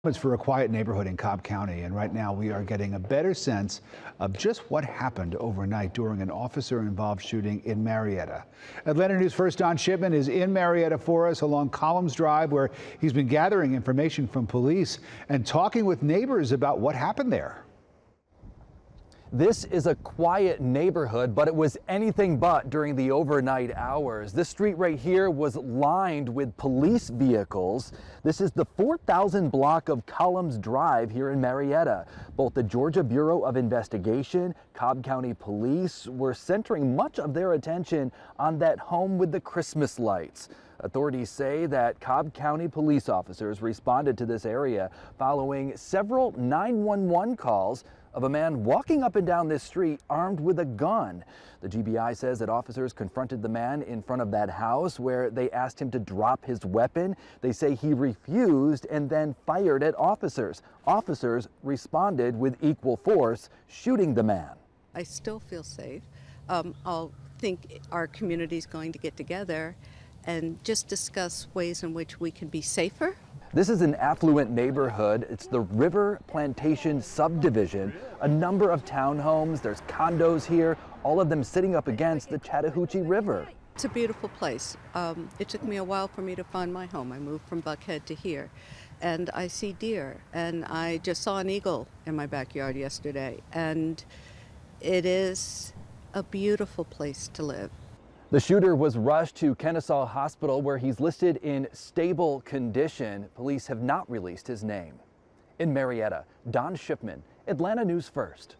It's for a quiet neighborhood in Cobb County, and right now we are getting a better sense of just what happened overnight during an officer-involved shooting in Marietta. Atlanta News First Don Shipman is in Marietta for us along Columns Drive, where he's been gathering information from police and talking with neighbors about what happened there. This is a quiet neighborhood, but it was anything but during the overnight hours. This street right here was lined with police vehicles. This is the 4,000 block of Columns Drive here in Marietta. Both the Georgia Bureau of Investigation, Cobb County Police were centering much of their attention on that home with the Christmas lights. Authorities say that Cobb County police officers responded to this area following several 911 calls of a man walking up and down this street armed with a gun. The GBI says that officers confronted the man in front of that house where they asked him to drop his weapon. They say he refused and then fired at officers. Officers responded with equal force, shooting the man. I still feel safe. I'll think our community is going to get together and just discuss ways in which we can be safer. This is an affluent neighborhood. It's the River Plantation subdivision. A number of townhomes, there's condos here, all of them sitting up against the Chattahoochee River. It's a beautiful place. It took me a while for me to find my home. I moved from Buckhead to here, and I see deer, and I just saw an eagle in my backyard yesterday, and it is a beautiful place to live. The shooter was rushed to Kennesaw Hospital, where he's listed in stable condition. Police have not released his name. In Marietta, Don Shipman, Atlanta News First.